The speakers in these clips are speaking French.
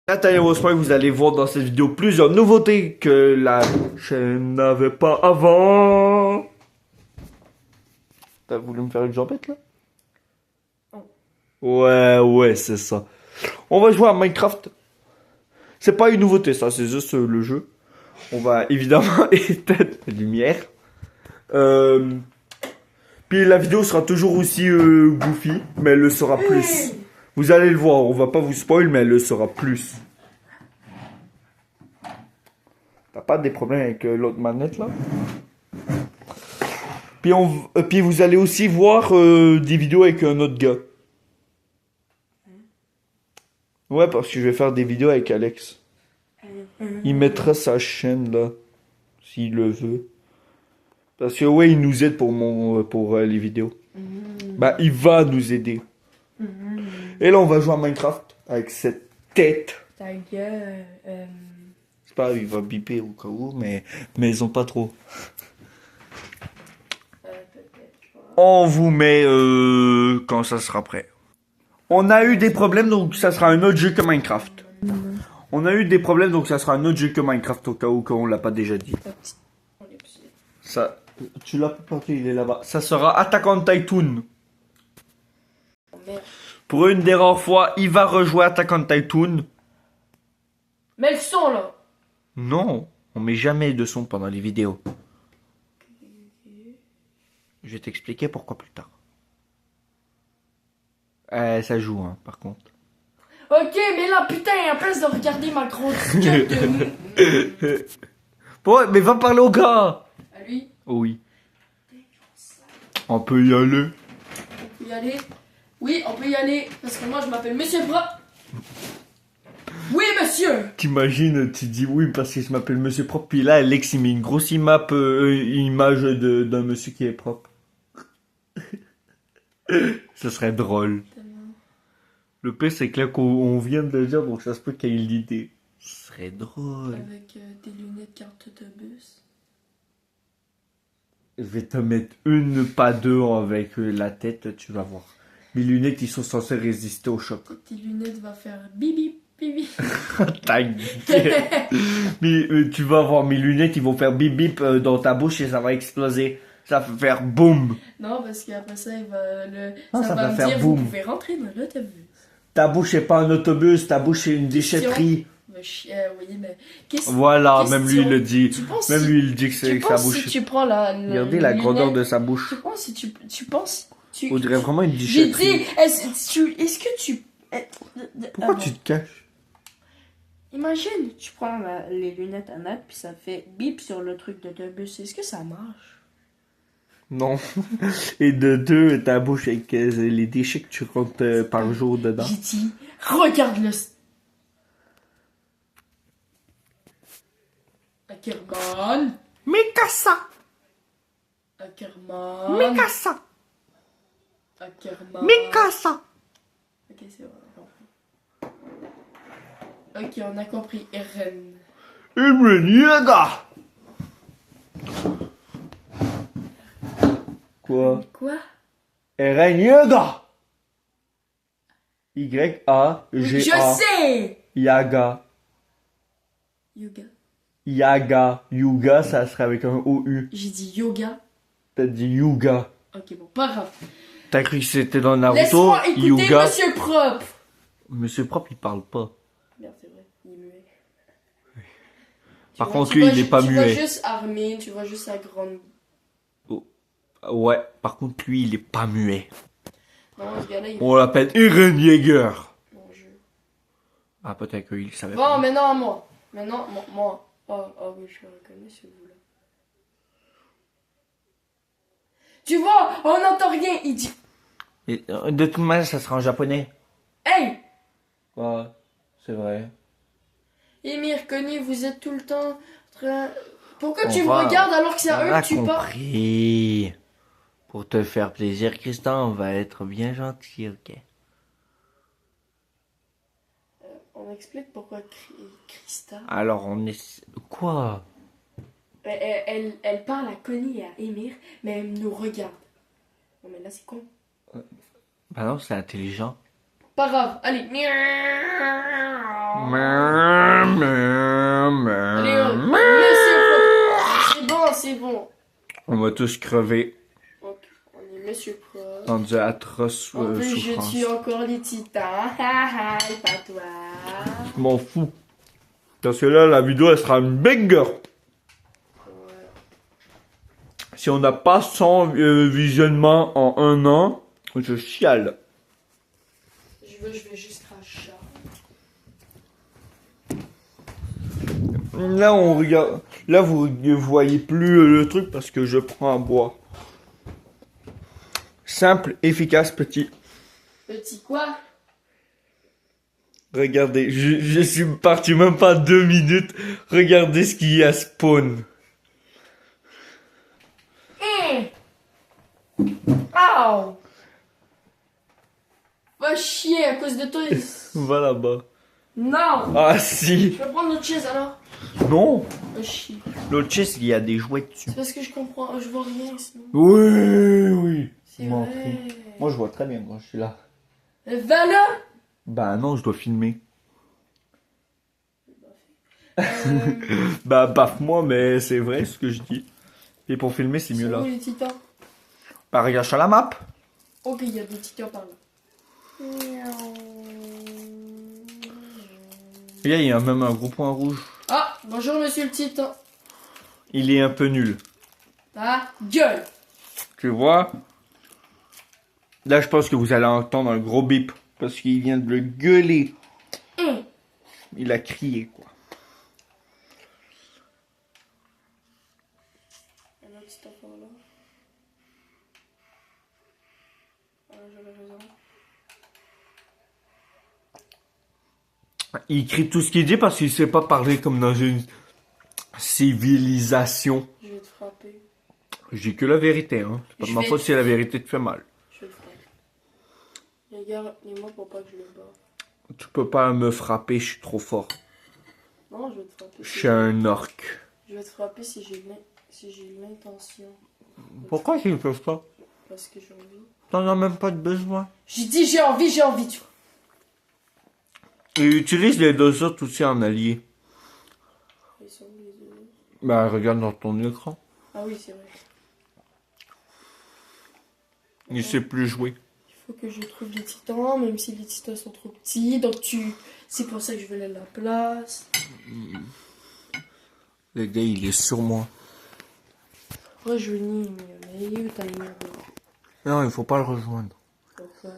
Nathalie Rosemary, vous allez voir dans cette vidéo plusieurs nouveautés que la chaîne n'avait pas avant. T'as voulu me faire une jambette là? Ouais, c'est ça. On va jouer à Minecraft. C'est pas une nouveauté ça, c'est juste le jeu. On va évidemment éteindre la lumière. Puis la vidéo sera toujours aussi goofy, mais elle le sera plus. Vous allez le voir, on va pas vous spoil, mais elle le sera plus. T'as pas des problèmes avec l'autre manette là? Puis vous allez aussi voir des vidéos avec un autre gars. Ouais, parce que je vais faire des vidéos avec Alex. Il mettra sa chaîne là, s'il le veut. Parce que ouais, il nous aide pour les vidéos. Bah, il va nous aider. Et là, on va jouer à Minecraft avec cette tête. Ta gueule. C'est pas grave, il va biper au cas où, mais ils ont pas trop. On vous met quand ça sera prêt. On a eu des problèmes, donc ça sera un autre jeu que Minecraft. On a eu des problèmes, donc ça sera un autre jeu que Minecraft au cas où qu'on l'a pas déjà dit. Ça, tu l'as pas porté, il est là-bas. Ça sera Attack on Titan. Pour une des rares fois, il va rejouer Attack on Titan. Mais le son là. Non, on met jamais de son pendant les vidéos. Je vais t'expliquer pourquoi plus tard. Ça joue, hein, par contre. Ok, mais là putain, à place de regarder ma grosse gueule de... Ouais, mais va parler au gars. À lui. Oui. On peut y aller. On peut y aller. Oui, on peut y aller. Parce que moi je m'appelle Monsieur Propre. Oui, monsieur. T'imagines, tu dis oui parce que je m'appelle Monsieur Propre. Puis là, Alex, il met une grosse image d'un monsieur qui est propre. Ce serait drôle. Le pire, c'est que là, qu'on vient de le dire, donc ça se peut qu'il y ait l'idée. Ce serait drôle. Avec des lunettes carte autobus. Je vais te mettre une, pas deux avec la tête, tu vas voir. Mes lunettes, ils sont censés résister au choc. Tes lunettes va faire bibi bibi. Ta gueule. Mais tu vas voir, mes lunettes, ils vont faire bip bip dans ta bouche et ça va exploser. Ça va faire boum. Non, parce qu'après ça, il va le... Non, ça ça va va me faire dire, boum. vous pouvez rentrer dans l'autobus. Ta bouche est pas un autobus, ta bouche est une déchetterie. Oui, mais... Voilà, question. même lui il le dit. Tu penses Même si- lui il dit que c'est Tu que sa penses bouche. si tu prends la Regardez la grandeur lunette, de sa bouche. Tu penses si tu penses... On dirait vraiment une J'ai déchetterie. dit, est-ce que tu... Pourquoi tu te caches? Imagine, tu prends les lunettes à Nat, puis ça fait bip sur le truc d'autobus. Est-ce que ça marche? Non. Et de deux, ta bouche avec les déchets que tu rentres par jour dedans. J'ai dit, regarde le... Ackerman. Mikasa! Ackerman. Mikasa! Ackerman. Mikasa! Ok, c'est bon, on a compris. Ok, on a compris. Eren. Yaga! Quoi? Quoi? Eren Yaga! Y-A-G-A. Je sais! Yaga. Yoga. Yaga. Yuga, ça serait avec un O-U. J'ai dit yoga. T'as dit Yuga. Ok, bon, pas grave. T'as cru que c'était dans Naruto? Laisse-moi écouter Yuga. Monsieur Propre. Monsieur Propre, il parle pas. Merde, c'est vrai, il est muet. Par Tu contre, tu lui, vois il est pas Tu muet. vois juste Armin, tu vois juste sa grande... Ouais, par contre, lui, il est pas muet. Non, ce gars-là, il... On l'appelle Eren Yeager. Mon jeu. Ah, peut-être qu'il savait Bon, pas. maintenant à moi. Maintenant, moi. Oh oui, je le reconnais, celui-là. Tu vois, on n'entend rien, il dit... Et, de toute manière, ça sera en japonais. Hey! Ouais, c'est vrai. Émir, Connie, vous êtes tout le temps en train... Pourquoi tu me va- regardes alors que c'est On à eux a que tu parles? compris. Pour te faire plaisir, Christian, on va être bien gentil, ok? On explique pourquoi Krista... Alors, on est... Quoi? Elle parle à Connie et à Émir, mais elle nous regarde. Non mais là c'est con. Bah non, c'est intelligent. Pas grave, allez. Allez, c'est bon, c'est bon. On va tous crever Ok, on est Monsieur Prof. dans de atroces En plus, je souffrances. tue encore les titans. Haha, pas toi. Je m'en fous. Parce que là, la vidéo, elle sera une banger. Ouais. Si on n'a pas 100 visionnements en un an, je chiale. Je vais juste cracher. Là, on regarde. Là, vous ne voyez plus le truc parce que je prends à bois. Simple, efficace, petit. Petit quoi? Regardez, je suis parti même pas 2 minutes. Regardez ce qu'il y a spawn. Ow! Va chier à cause de toi. Va là-bas. Non! Ah si. Je vais prendre notre chaise alors. Non. Va chier. L'autre chaise, il y a des jouets dessus. C'est parce que je comprends, je vois rien sinon. Oui, oui. C'est M'en vrai. Moi, je vois très bien quand je suis là. Va là! Bah non, je dois filmer. Euh, Bah, baffe-moi, mais c'est vrai ce que je dis. Et pour filmer, c'est mieux c'est là. où les titans? Bah, regarde sur la map. Ok, il y a des titans par là. Et là, il y a même un gros point rouge. Ah, bonjour monsieur le titan. Il est un peu nul. Ah, gueule. Tu vois? Là, je pense que vous allez entendre un gros bip. Parce qu'il vient de le gueuler. Il a crié, quoi. Un autre titan par là. Ah, j'avais raison. Il crie tout ce qu'il dit parce qu'il sait pas parler comme dans une civilisation. Je vais te frapper. Je dis que la vérité, hein. C'est pas de Je ma vais- faute si la vérité te fait mal. Je vais le frapper. Regarde, les mots pour pas que je le bats. Tu peux pas me frapper, je suis trop fort. Non, je vais te frapper. Je suis un orc. Je vais te frapper si j'ai l'intention. Pourquoi ils peuvent pas? Parce que j'ai envie. T'en as même pas de besoin. J'ai dit j'ai envie, tu vois. Et utilise les deux autres aussi en allié. Ils sont où les deux? Bah, regarde dans ton écran. Ah oui, c'est vrai. Il sait plus jouer. Il faut que je trouve les titans, même si les titans sont trop petits. Donc c'est pour ça que je veux la place. Le gars, il est sur moi. Rejoignis, mais où t'as mis? Non, il faut pas le rejoindre. Pourquoi?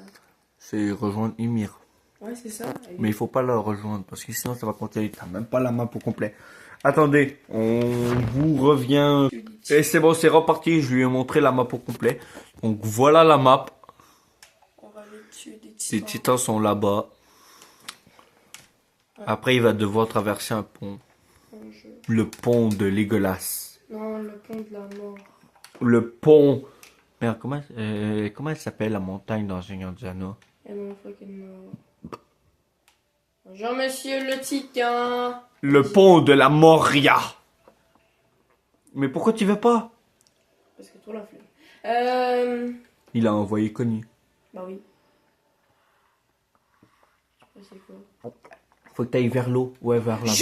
C'est rejoindre Ymir. Ouais, c'est ça. Mais il faut pas le rejoindre parce que sinon ça va compter. T'as même pas la map au complet. Attendez, on vous revient. Et c'est bon, c'est reparti. Je lui ai montré la map au complet. Donc voilà la map. On va aller tuer des Les titans. titans sont là-bas. Après, il va devoir traverser un pont. Un jeu. Le pont de Legolas. Non, le pont de la mort. Le pont. Merde, comment elle s'appelle la montagne dans Seigneur des Anneaux? Et non, fucking mort. Bonjour monsieur le titan. Le pont de la Moria. Mais pourquoi tu veux pas? Parce que toi la flemme. Il a envoyé Connie. Bah oui. Je sais pas c'est quoi. Faut que t'ailles vers l'eau. Ouais, vers là-bas.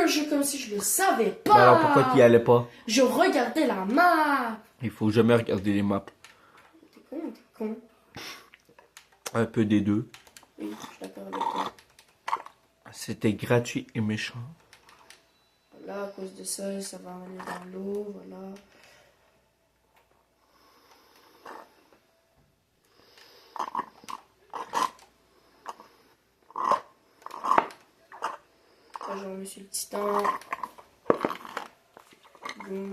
Je comme si je le savais pas. Mais alors pourquoi tu y allais pas? Je regardais la map. Il faut jamais regarder les maps. T'es con. Un peu des deux. Oui, je suis d'accord avec toi. C'était gratuit et méchant. Voilà, à cause de ça, ça va aller dans l'eau, voilà. Bonjour monsieur le titan. Boum.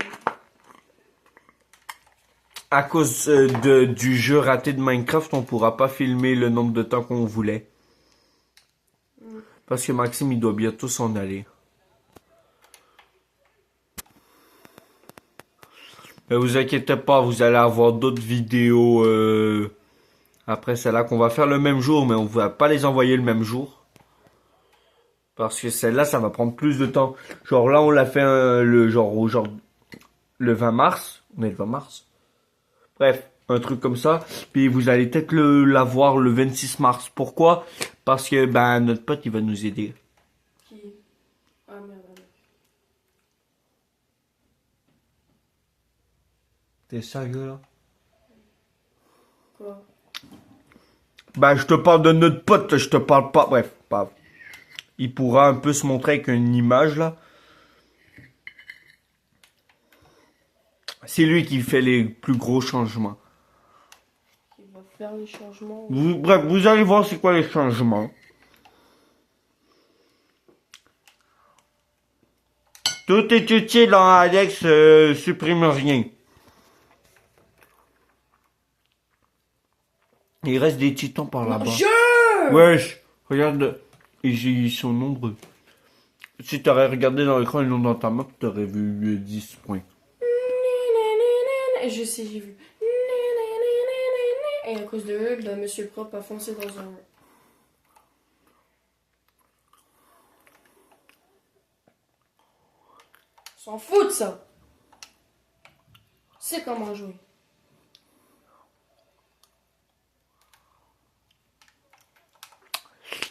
À cause du jeu raté de Minecraft, on pourra pas filmer le nombre de temps qu'on voulait. Parce que Maxime, il doit bientôt s'en aller. Mais vous inquiétez pas, vous allez avoir d'autres vidéos après celle-là qu'on va faire le même jour, mais on va pas les envoyer le même jour. Parce que celle-là, ça va prendre plus de temps. Genre là, on l'a fait le 20 mars. On est le 20 mars. Bref, Un truc comme ça. Puis vous allez peut-être l'avoir le 26 mars. Pourquoi? Parce que ben notre pote il va nous aider. Qui? Ah merde. T'es sérieux là? Quoi? Ben je te parle de notre pote, je te parle pas. Bref, pas. Il pourra un peu se montrer avec une image là. C'est lui qui fait les plus gros changements. Qui va faire les changements? Bref, vous allez voir c'est quoi les changements. Tout est utile dans Alex, supprime rien. Il reste des titans par là-bas. Wesh, regarde, ils sont nombreux. Si t'aurais regardé dans l'écran et non dans ta map, t'aurais vu 10 points. Je sais, j'ai vu. Et à cause de eux, bah, Monsieur Propre a foncé dans un... S'en fout de ça. C'est comment jouer.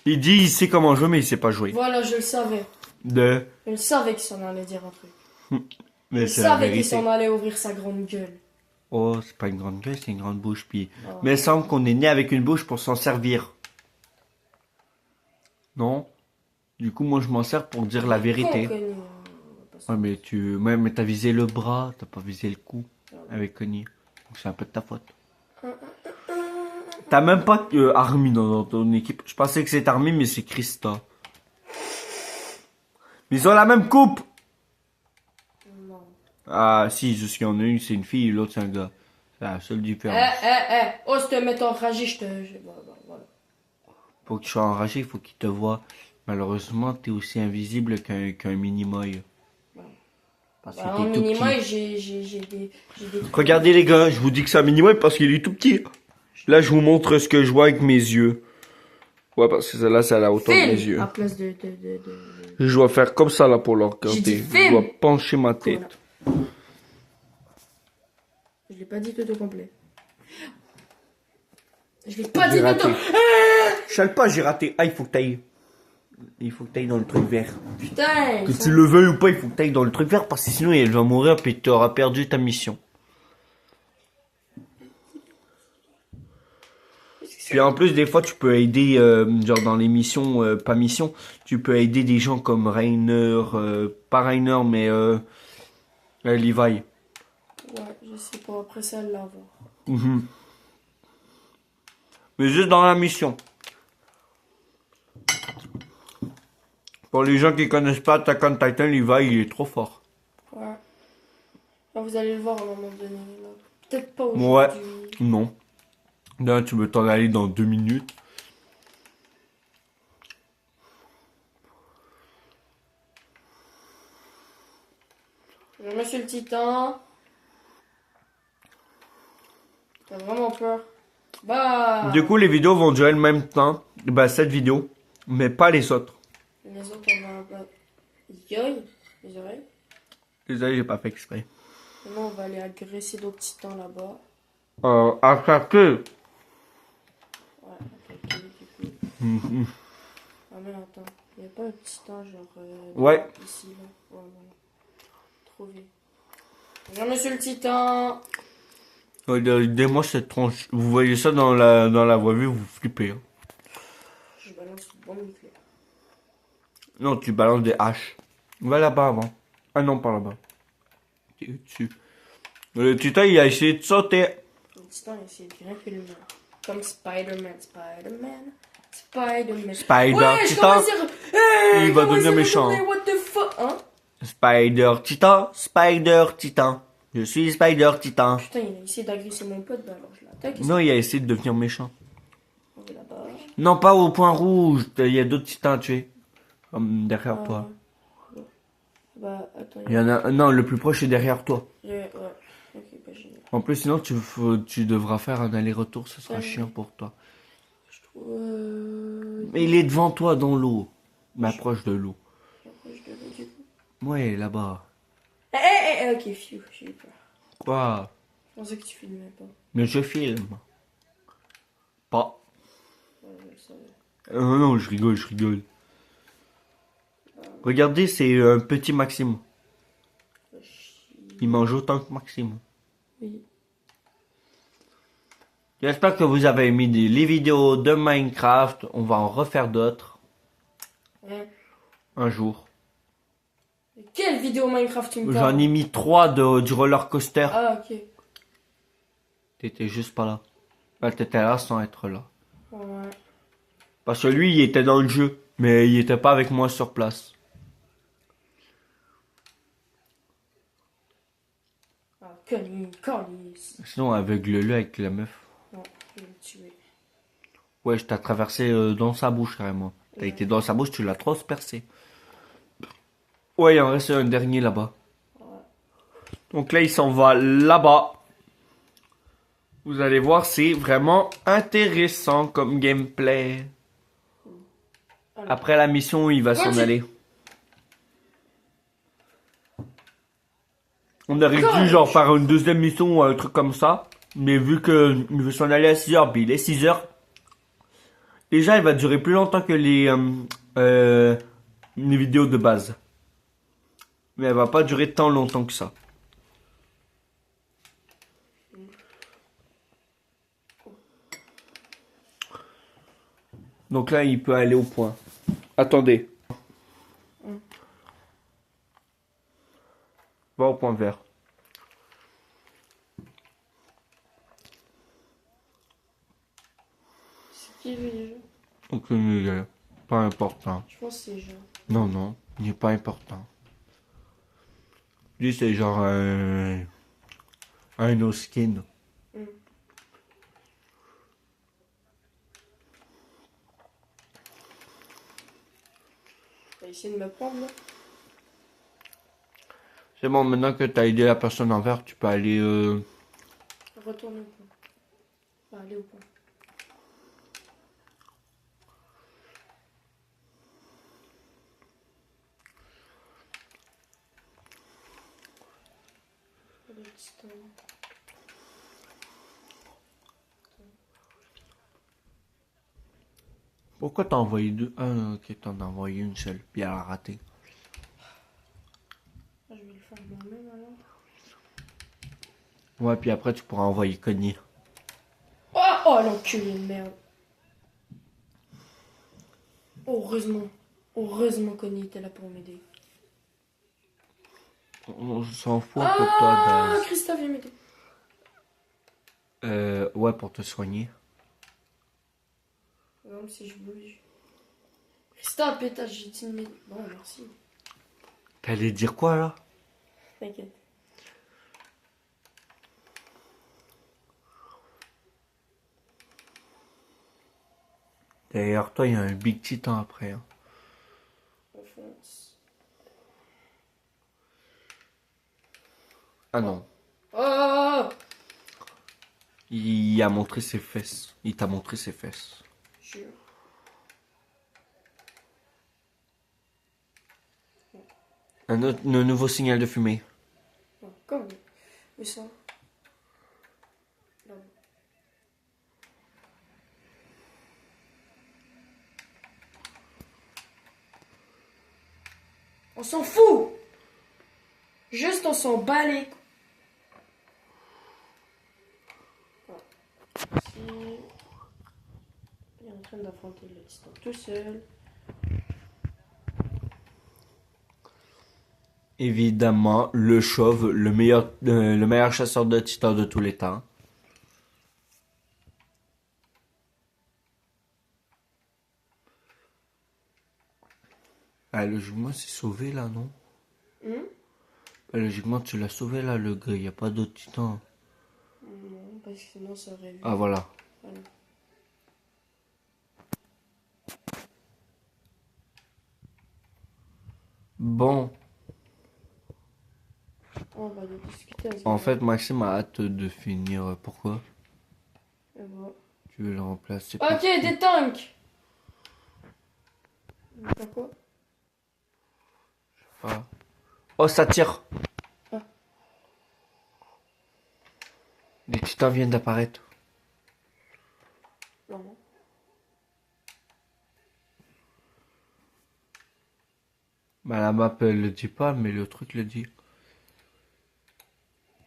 Il dit il sait comment jouer mais il sait pas jouer. Voilà, je le savais. De... Je le savais qu'il s'en allait dire un truc. Mais Je c'est la savais qu'il vérité. s'en allait ouvrir sa grande gueule. Oh, c'est pas une grande gueule, c'est une grande bouche. Puis... Oh. Mais il semble qu'on est né avec une bouche pour s'en servir. Non? Du coup, moi je m'en sers pour dire la vérité. Con, Connie, Ouais, mais mais t'as visé le bras, t'as pas visé le cou avec Connie. Donc c'est un peu de ta faute. T'as même pas Army dans ton équipe. Je pensais que c'est Army, mais c'est Krista. Mais ils ont la même coupe. Non. Ah, si, je suis en une, c'est une fille, l'autre c'est un gars. C'est la seule différence. Ose te mettre enragé, voilà. Pour que tu sois enragé, il faut qu'il te voie. Malheureusement, t'es aussi invisible qu'un mini-moy. Parce que Bah, t'es en tout minima, petit. j'ai des trucs. Regardez les gars, je vous dis que c'est un mini-moy parce qu'il est tout petit. Là, je vous montre ce que je vois avec mes yeux. Ouais, parce que celle-là, c'est à la hauteur de mes yeux. À place de... Je dois faire comme ça là pour le regarder. dit Je film. dois pencher ma tête. Voilà. Je l'ai pas dit tout au complet. Je l'ai pas dit J'ai tout raté. au... Je sais pas, j'ai raté. Ah, il faut que t'ailles. Il faut que t'ailles dans le truc vert. Putain. Que tu le veuilles ou pas, il faut que t'ailles dans le truc vert parce que sinon elle va mourir puis tu auras perdu ta mission. Puis en plus, des fois, tu peux aider, genre dans les missions, pas mission, tu peux aider des gens comme Rainer, pas Rainer, mais Levi. Ouais, je sais pas. Après ça, l'avoir. Mhm. Mais juste dans la mission. Pour les gens qui connaissent pas Attack on Titan, Levi, il est trop fort. Ouais. Là, vous allez le voir à un moment donné. là. Peut-être pas Ouais. aujourd'hui. Non. Là, tu veux t'en aller dans 2 minutes. Monsieur le Titan. T'as vraiment peur? Bah. Du coup, les vidéos vont durer le même temps. Bah, cette vidéo. Mais pas les autres. Les autres, on va. Bah... Yoï, les oreilles. Désolé, j'ai pas fait exprès. Maintenant, on va aller agresser d'autres titans là-bas. Attaquer. Ouais, attaquer du coup. Mhm. Ah, mais attends. Il n'y a pas un titan genre. Ouais. Ici, là. Ouais, voilà. Trouvé. Bonjour, monsieur le titan. Regardez-moi cette tronche. Vous voyez ça dans la voie vue, vous flippez. Hein. Je balance une bombe nucléaire. Non, tu balances des haches. Va là-bas avant. Ah non, pas là-bas. T'es dessus. Le titan, il a essayé de sauter. Le titan a essayé de grimper le mur. Comme Spider-Man. Spider-Man. Spider, Ouais, je titan. commence à... Il va devenir méchant. What the fuck, hein? Spider Titan, Spider Titan. Je suis Spider Titan. Putain, il a essayé d'agresser mon pote, bah alors je l'attaque. Non, il a essayé de devenir méchant. On va là-bas. Non, pas au point rouge. Il y a d'autres titans à tuer. Comme derrière toi. Bah, attends. Il y en a. Non, le plus proche est derrière toi. Ouais. Ok, bah génial. En plus, sinon, tu devras faire un aller-retour. Ce sera chiant pour toi. Je trouve... Mais il est devant toi dans l'eau. Mais proche de l'eau. J'approche de l'eau, du coup. Ouais, là-bas. Ok, phew, j'ai eu peur. Quoi? pensais que tu filmais pas. Mais je filme. Pas. Ouais, je le savais. Non, je rigole, je rigole. Regardez, c'est un petit Maxime. Fais chier. Il mange autant que Maxime. Oui. J'espère que vous avez aimé les vidéos de Minecraft. On va en refaire d'autres Hein? un jour. Mais quelle vidéo Minecraft tu me J'en parles? ai mis 3 du roller coaster. Ah, ok. T'étais juste pas là. Bah, t'étais là sans être là. Ouais. Parce que lui, il était dans le jeu. Mais il était pas avec moi sur place. Ah, Colis. Sinon, aveugle-le avec la meuf. Non, je vais le tuer. Ouais, je t'ai traversé dans sa bouche carrément. T'as été dans sa bouche, tu l'as transpercé. Ouais, il en reste un dernier là-bas. Donc là, il s'en va là-bas. Vous allez voir, c'est vraiment intéressant comme gameplay. Après la mission, il va s'en Vas-y. aller. On aurait dû genre faire une deuxième mission ou un truc comme ça. Mais vu que il veut s'en aller à 6h, puis il est 6h. Déjà, il va durer plus longtemps que les vidéos de base. Mais elle va pas durer tant longtemps que ça. Donc là, il peut aller au point. Attendez. Va au point vert. C'est qui lui déjà? Aucune idée. Pas important. Je pense que c'est Jean. Non, non, il n'est pas important. Lui, c'est genre un no skin. T'as essayé de me prendre là? C'est bon, maintenant que t'as aidé la personne en vert, tu peux aller... Retourne au point. Enfin, aller au point. Pourquoi t'as envoyé deux? Ah, ok, t'en as envoyé une seule, puis elle a raté. Ah, je vais le faire moi-même alors. Ouais, puis après, tu pourras envoyer Connie. Oh l'enculé de merde. Heureusement Connie était là pour m'aider. On s'en fout un peu de toi, Ah, Daz. Christophe vient m'aider. Ouais, pour te soigner. Même si je bouge. Christophe, pétage, j'ai dit m'aider. Bon, merci. T'allais dire quoi, là? T'inquiète. Derrière toi, il y a un Big Titan après. Hein. On fonce. Ah non. Oh! Il a montré ses fesses. Il t'a montré ses fesses. Jure. Un nouveau signal de fumée. Oh, comme. Où ça? Là. On s'en fout! Juste on s'en bat les couilles. Ici. Il est en train d'affronter le titan tout seul. Évidemment, le chauve, le meilleur chasseur de titans de tous les temps. Ah, logiquement, c'est sauvé là, non? Ah, logiquement, tu l'as sauvé là, le gars. Il n'y a pas d'autre titan. Non, parce que sinon ça aurait vu. Ah, voilà. Voilà. Bon, On va discuter à ce en moment. fait, Maxime a hâte de finir. Pourquoi? Et voilà. Tu veux le remplacer Ok, des tanks! Pourquoi? par... Oh, ça tire! titan vient d'apparaître. Non. Bah la map elle le dit pas, mais le truc le dit.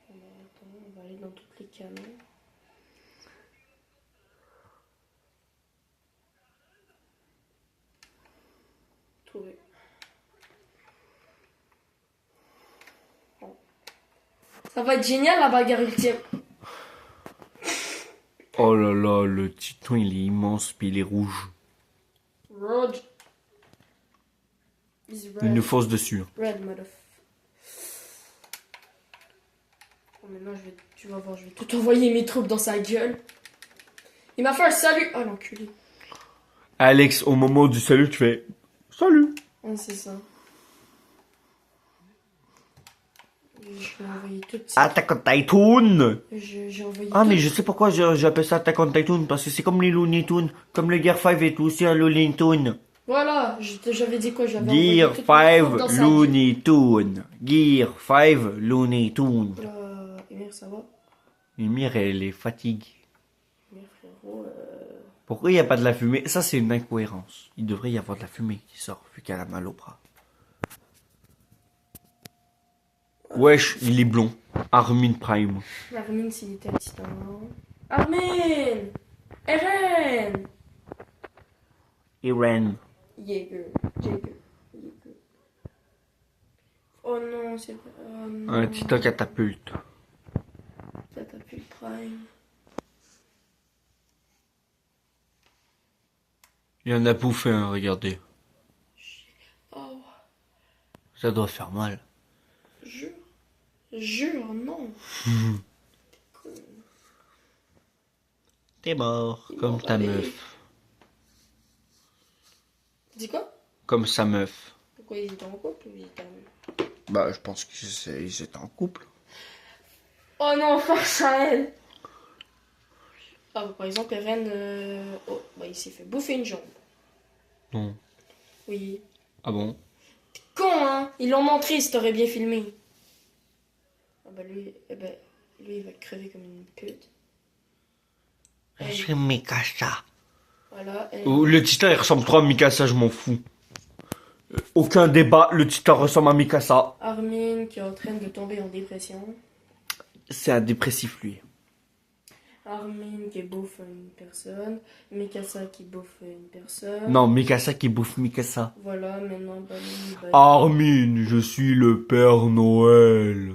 Attends, on va aller dans toutes les caméras. Trouvé. Bon. Ça va être génial la bagarre ultime. Oh là là, le titan il est immense, puis il est rouge. Roger. Is red. Il nous fonce dessus. Red motherfucker. Oh, maintenant tu vas voir, je vais tout envoyer mes troupes dans sa gueule. Il m'a fait un salut. Oh l'enculé. Alex, au moment du salut, tu fais salut. Ah, c'est ça. Je vais envoyer tout de suite. Attack on Titan. J'ai envoyé Ah tout- mais je sais pourquoi j'appelle ça Attack on Titan, parce que c'est comme les Looney Tunes, comme le Gear 5 est aussi un Looney Tune. Voilà, j'avais dit quoi? J'avais envoyé Gear toutes mes troupes dans 5 sa Looney Tune. Gear 5 Looney Tune. gueule. Emir, ça va? Emir, elle est fatiguée. Emir, frérot, Pourquoi il n'y a pas de la fumée? Ça, c'est une incohérence. Il devrait y avoir de la fumée qui sort, vu qu'elle a mal au bras. Wesh, il est blond. Armin Prime. Armin, s'il était un titan. Armin! Eren! Eren. Jaeger. Jaeger. Oh non, c'est vrai. Oh non. Un titan catapulte. Catapulte Prime. Il en a bouffé un, regardez. Oh, Ça doit faire mal. jure. Jure, non. T'es mort, Il comme m'a ta emballé. meuf. Dis quoi? Comme sa meuf. Pourquoi ils étaient en couple ou ils étaient en... Bah, je pense qu'ils étaient en couple. Oh non, face à elle. Ah, bah, par exemple, Eren, oh, bah, il s'est fait bouffer une jambe. Non. Oui. Ah bon? Con, hein? Ils l'ont montré, si t'aurais bien filmé. Ah bah lui, lui, il va crever comme une pute. Je suis Mikasa. Voilà. Elle... Le titan, il ressemble trop à Mikasa, je m'en fous. Aucun débat, le titan ressemble à Mikasa. Armin qui est en train de tomber en dépression. C'est un dépressif, lui. Armin qui bouffe une personne. Mikasa qui bouffe une personne. Non, Mikasa qui bouffe Mikasa. Voilà, maintenant, bah, lui, bah, Armin, je suis le Père Noël.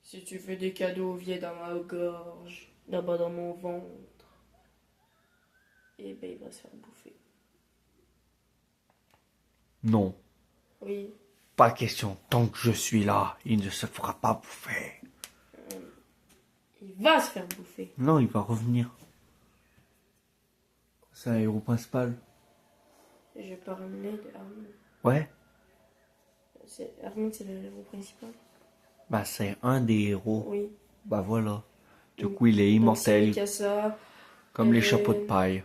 si tu fais des cadeaux, viens dans ma gorge. Là-bas dans mon ventre. Et ben, il va se faire bouffer. Non, Oui. pas question. Tant que je suis là, il ne se fera pas bouffer. Il va se faire bouffer. Non, il va revenir. C'est un héros principal. Je parlais de Armin. Ouais. Armin, c'est le héros principal. Bah, c'est un des héros. Oui. Bah voilà. Du Oui. coup, il est Donc, immortel. c'est Mikasa. Comme les Eren. chapeaux de paille.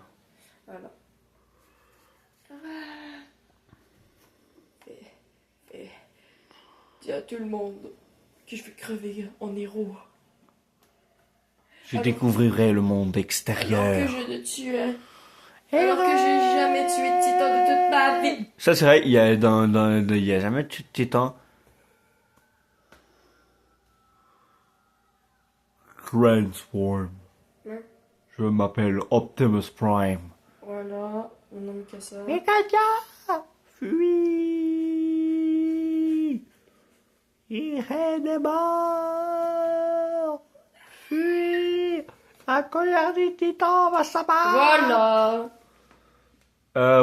Voilà. Dis à tout le monde que je vais crever en héros. Je Alors- découvrirai le monde Alors extérieur. que je ne tuais. Alors que j'ai jamais tué de titan de toute ma vie. Ça, c'est vrai, il y a il y a jamais de titan. Transform. Ouais. Je m'appelle Optimus Prime. Voilà, mon nom Mikasa. Mikasa, fuis. Irène est mort. Fuis. La colère des titans va s'abattre. Voilà.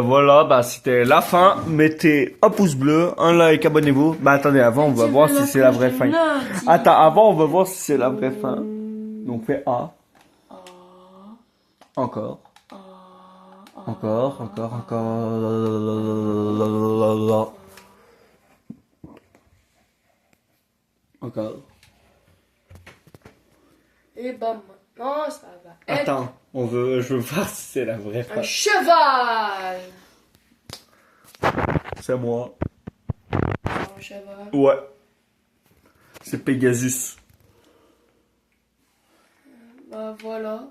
Voilà, bah c'était la fin. Mettez un pouce bleu, un like, abonnez-vous. Bah attendez, avant on va voir si c'est la vraie fin. Attends, avant on va voir si c'est la vraie fin. Donc fais A. Encore. Encore. Encore. Et bah maintenant ça va être Attends, je veux voir si c'est la vraie fin. un cheval. C'est moi. Un cheval. Ouais. C'est Pegasus. Bah voilà.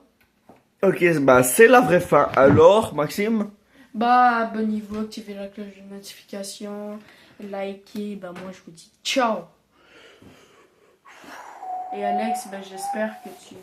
Ok, bah c'est la vraie fin. Alors, Maxime? Bah abonnez-vous, activez la cloche de notification, likez. Bah moi je vous dis ciao. Et Alex, bah j'espère que tu